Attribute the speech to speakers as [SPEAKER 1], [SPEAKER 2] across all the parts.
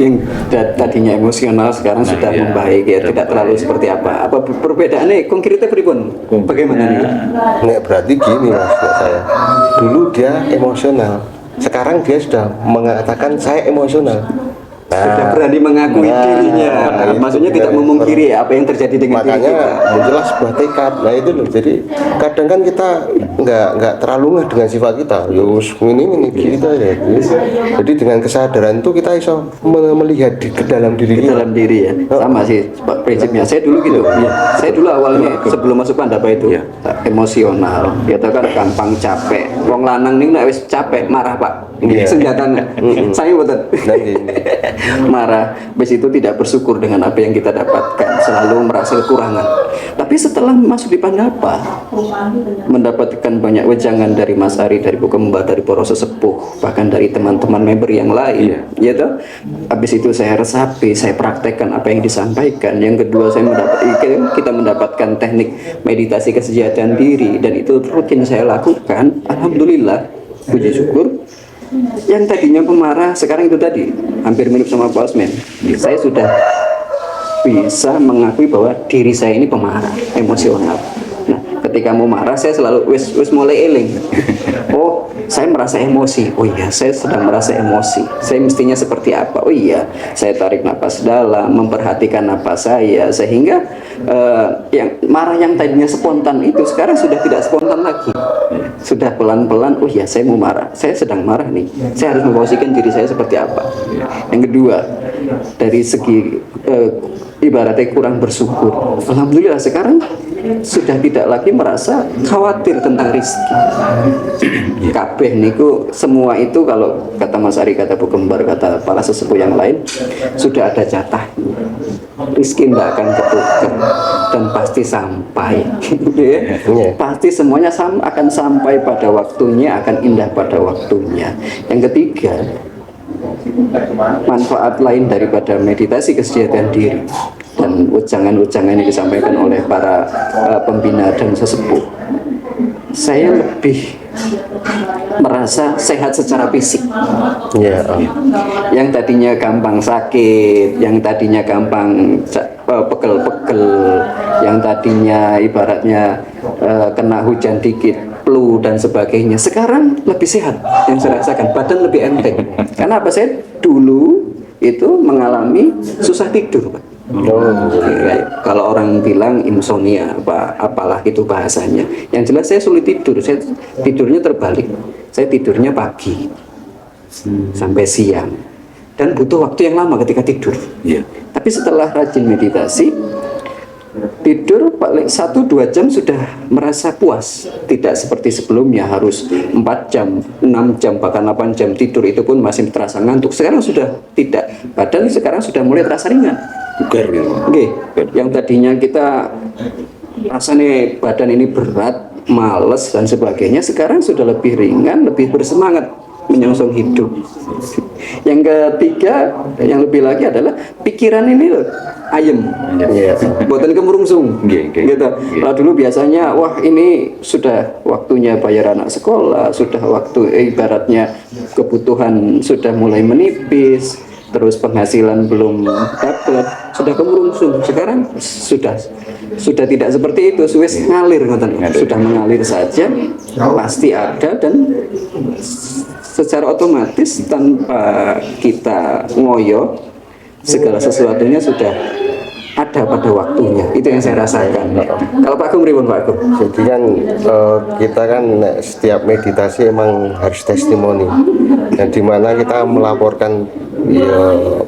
[SPEAKER 1] yang tadinya emosional sekarang sudah membaik ya, tidak terlalu seperti apa perbedaannya konkretnya pripun? Bagaimana nih?
[SPEAKER 2] Nek berarti gini mas, buat saya dulu dia emosional, sekarang dia sudah mengatakan saya emosional.
[SPEAKER 1] Sudah berani mengakui dirinya, maksudnya tidak memungkiri apa yang terjadi dengan diri kita.
[SPEAKER 2] Makanya muncullah sebuah tekad. Nah itu loh, jadi kadang kan kita nggak terlalu ngeh dengan sifat kita, yus ini kita ya. Jadi dengan kesadaran itu kita bisa melihat ke dalam diri kita.
[SPEAKER 1] Dalam diri ya, sama sih prinsipnya. Saya dulu gitu, saya dulu awalnya sebelum masuk Pandapa itu emosional, kita kan gampang capek. Wong lanang nih nek wis capek marah pak, senjatanya. Saya betul. Marah, habis itu tidak bersyukur dengan apa yang kita dapatkan, selalu merasa kekurangan. Tapi setelah masuk di Pandapa, mendapatkan banyak wejangan dari Mas Ari, dari Bu Kembar, dari para sesepuh, bahkan dari teman-teman member yang lain, ya toh. Habis itu saya resapi, saya praktekkan apa yang disampaikan. Yang kedua kita mendapatkan teknik meditasi kesejahteraan diri, dan itu rutin saya lakukan. Alhamdulillah, puji syukur. Yang tadinya pemarah sekarang itu tadi hampir mirip sama Pak Osman. Saya sudah bisa mengakui bahwa diri saya ini pemarah, emosional. Nah, ketika mau marah saya selalu wis mulai eling. Oh, saya merasa emosi. Oh iya, saya sedang merasa emosi. Saya mestinya seperti apa? Oh iya, saya tarik napas dalam, memperhatikan napas saya, sehingga yang marah yang tadinya spontan itu sekarang sudah tidak spontan lagi. Sudah pelan-pelan, oh iya saya mau marah, saya sedang marah nih, saya harus memposisikan diri saya seperti apa. Yang kedua, dari segi ibaratnya kurang bersyukur, alhamdulillah sekarang sudah tidak lagi merasa khawatir tentang rezeki. Kabeh niku semua itu, kalau kata Mas Ari, kata Bu Kembar, kata para sesepuh yang lain, sudah ada jatah. Rizki tidak akan ketukar dan pasti sampai. Pasti semuanya akan sampai pada waktunya, akan indah pada waktunya. Yang ketiga, manfaat lain daripada meditasi kesejahteraan diri dan ujangan-ujangan yang disampaikan oleh para pembina dan sesepuh, saya lebih merasa sehat secara fisik. Yang tadinya gampang sakit, yang tadinya gampang pegel-pegel, yang tadinya ibaratnya kena hujan dikit flu dan sebagainya, sekarang lebih sehat. Yang saya rasakan badan lebih enteng. Karena apa? Saya dulu itu mengalami susah tidur, Pak. Kalau orang bilang insomnia, apalah itu bahasanya. Yang jelas saya sulit tidur. Saya tidurnya terbalik. Saya tidurnya pagi sampai siang dan butuh waktu yang lama ketika tidur. Tapi setelah rajin meditasi, tidur paling 1-2 jam sudah merasa puas. Tidak seperti sebelumnya harus 4 jam, 6 jam, bahkan 8 jam tidur, itu pun masih terasa ngantuk. Sekarang sudah tidak. Badan sekarang sudah mulai terasa ringan.
[SPEAKER 3] Bugar gitu.
[SPEAKER 1] Yang tadinya kita rasanya badan ini berat, males dan sebagainya, sekarang sudah lebih ringan, lebih bersemangat menyongsong hidup. Yang ketiga, yang lebih lagi adalah pikiran ini loh, ayem, buatan kemurungsung, gitu. Kalau dulu biasanya, wah ini sudah waktunya bayar anak sekolah, sudah waktu ibaratnya kebutuhan sudah mulai menipis, terus penghasilan belum dapat, sudah kemurungsung. Sekarang sudah tidak seperti itu, ngalir, sudah mengalir saja, pasti ada, dan secara otomatis tanpa kita ngoyo, segala sesuatunya sudah ada pada waktunya. Itu yang saya rasakan. Kalau Pak Gum, ribun Pak Gum.
[SPEAKER 2] Jadi kan kita kan setiap meditasi emang harus testimoni, dan dimana kita melaporkan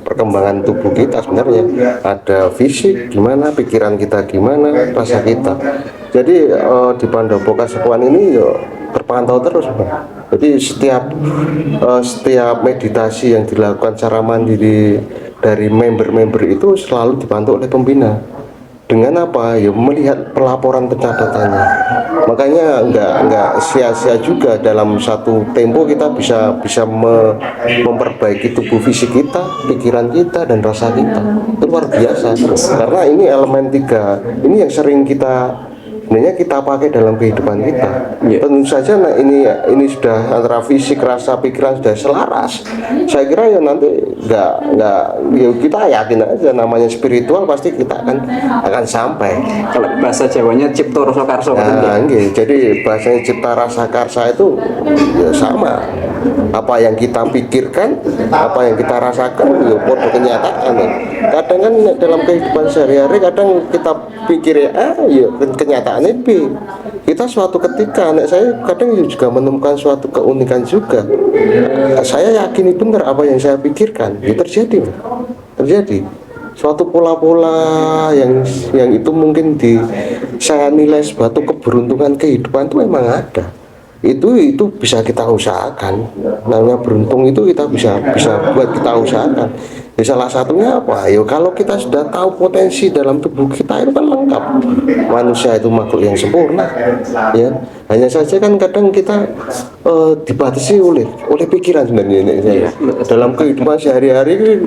[SPEAKER 2] perkembangan tubuh kita. Sebenarnya ada fisik gimana, pikiran kita gimana, rasa kita. Jadi di Pandapoka Sepuan ini terpantau terus, Pak. Jadi setiap meditasi yang dilakukan secara mandiri dari member-member itu selalu dipantau oleh pembina. Dengan apa? Ya melihat pelaporan pencatatannya. Makanya nggak sia-sia juga dalam satu tempo kita bisa memperbaiki tubuh fisik kita, pikiran kita, dan rasa kita. Itu luar biasa. Karena ini elemen 3 ini yang sering kita sebenarnya kita pakai dalam kehidupan kita. Tentu saja nah, ini sudah antara fisik, rasa, pikiran sudah selaras. Saya kira ya nanti nggak ya kita yakin aja namanya spiritual pasti kita akan sampai.
[SPEAKER 1] Kalau bahasa Jawanya cipto rasa karso.
[SPEAKER 2] Nah, jadi bahasanya cipta rasa karsa itu ya sama. Apa yang kita pikirkan, apa yang kita rasakan, ya podo kenyataan. Kadang kan dalam kehidupan sehari-hari kadang kita pikir A, ya kenyataannya B. Kita suatu ketika, anak saya kadang juga menemukan suatu keunikan juga. Saya yakini benar apa yang saya pikirkan, itu terjadi. Suatu pola-pola yang itu mungkin saya nilai suatu keberuntungan kehidupan itu memang ada. Itu bisa kita usahakan. Namanya beruntung itu kita bisa buat kita usahakan. Ya, salah satunya apa? Ya kalau kita sudah tahu potensi dalam tubuh kita itu kan lengkap. Manusia itu makhluk yang sempurna. Ya, hanya saja kan kadang kita dibatasi oleh pikiran sebenarnya. Dalam kehidupan sehari-hari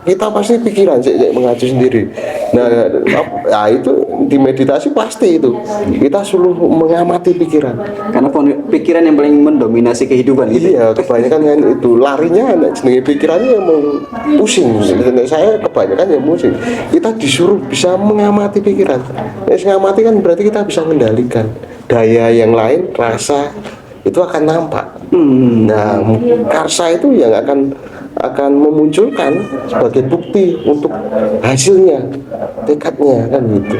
[SPEAKER 2] kita pasti pikiran mengacu sendiri. Nah, itu di meditasi pasti itu kita selalu mengamati pikiran.
[SPEAKER 1] Karena pikiran yang paling mendominasi kehidupan gitu.
[SPEAKER 2] Iya, kebanyakan kan itu larinya jenenge pikirannya yang mau pusing. Saya kebanyakan yang pusing. Kita disuruh bisa mengamati pikiran. Mengamati kan berarti kita bisa mengendalikan daya yang lain, rasa itu akan nampak. Nah, karsa itu yang akan memunculkan sebagai bukti untuk hasilnya, tekadnya kan gitu.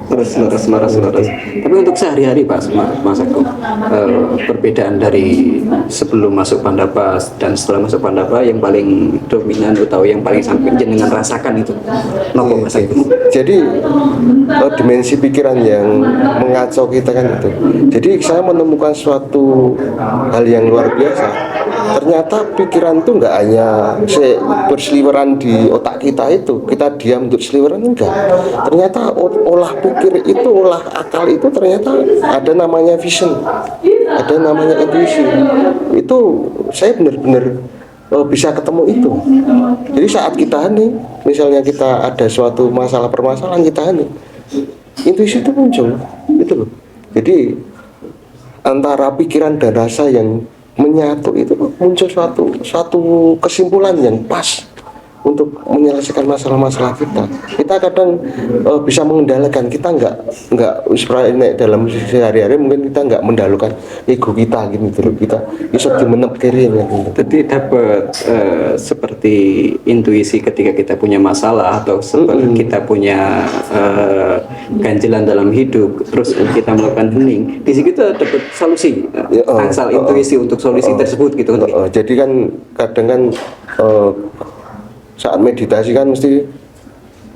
[SPEAKER 1] Lurus. Tapi untuk sehari-hari Pak Mas Agung, perbedaan dari sebelum masuk Pandapas dan setelah masuk Pandapa yang paling dominan atau yang paling sampai jenengan rasakan itu nopo Mas Agung?
[SPEAKER 2] Jadi dimensi pikiran yang mengacau kita kan itu. Jadi saya menemukan suatu hal yang luar biasa. Ternyata pikiran itu nggak hanya berseliweran di otak kita itu, kita diam untuk seliweran, enggak. Ternyata olah pikir itu, olah akal itu ternyata ada namanya vision, ada namanya intuisi. Itu saya benar-benar bisa ketemu itu. Jadi saat kita hening, misalnya kita ada suatu permasalahan kita hening, intuisi itu muncul, itu loh. Jadi antara pikiran dan rasa yang menyatu itu muncul suatu kesimpulan yang pas untuk menyelesaikan masalah-masalah kita. Kita kadang bisa mengendalikan, kita nggak dalam sehari-hari mungkin kita nggak mendahulukan ego kita gitu loh, kita bisa dimenepkirin gitu.
[SPEAKER 1] Jadi dapat seperti intuisi ketika kita punya masalah atau seperti kita punya ganjilan dalam hidup, terus kita melakukan hening, di situ kita dapat solusi, asal intuisi untuk solusi tersebut gitu kan.
[SPEAKER 2] Jadi kan kadang kan saat meditasi kan mesti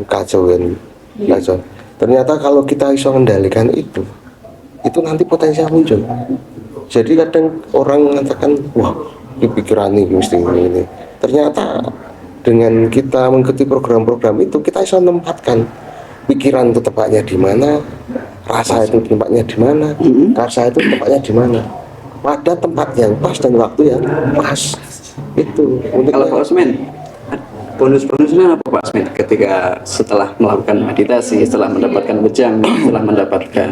[SPEAKER 2] kacau kan, kacau. Ternyata kalau kita bisa mengendalikan itu nanti potensial muncul. Jadi kadang orang mengatakan, wah, ini pikiran ini mesti ini. Ternyata dengan kita mengikuti program-program itu kita bisa menempatkan pikiran itu tempatnya di mana, rasa itu tempatnya di mana, karsa itu tempatnya di mana, pada tempat yang pas dan waktu yang pas. Itu untuk
[SPEAKER 1] kalau Pak Osman, bonus-bonusnya apa Pak Asmin ketika setelah melakukan meditasi, setelah mendapatkan bejang, setelah mendapatkan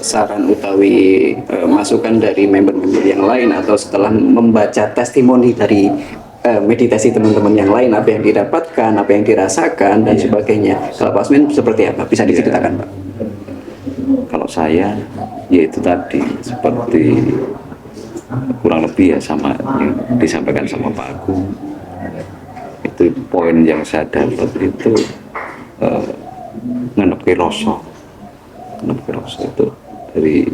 [SPEAKER 1] saran utawi masukan dari member-member yang lain, atau setelah membaca testimoni dari meditasi teman-teman yang lain, apa yang didapatkan, apa yang dirasakan dan sebagainya. Kalau Pak Asmin seperti apa? Bisa diceritakan Pak?
[SPEAKER 3] Kalau saya, ya itu tadi seperti kurang lebih ya sama yang disampaikan sama Pak Agung. Itu poin yang saya dapat itu ngenepi rasa itu dari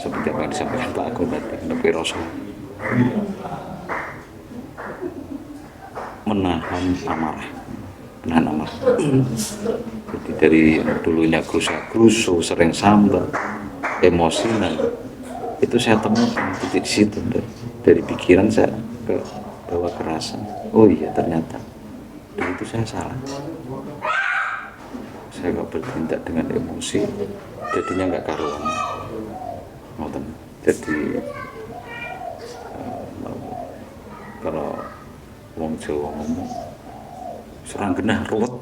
[SPEAKER 3] seperti apa yang disampaikan Pak Agung tadi, ngenepi rasa, menahan amarah. Jadi dari yang dulunya gerusa-gerusu, sering sambat, emosional, itu saya temukan titik di situ. Dari pikiran saya ke bawah ke rasa. Oh iya, ternyata dan itu saya salah. Saya nggak bertindak dengan emosi, jadinya nggak karuan. Jadi kalau wong Jawa ngomong serang genah ruwet.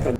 [SPEAKER 3] kan.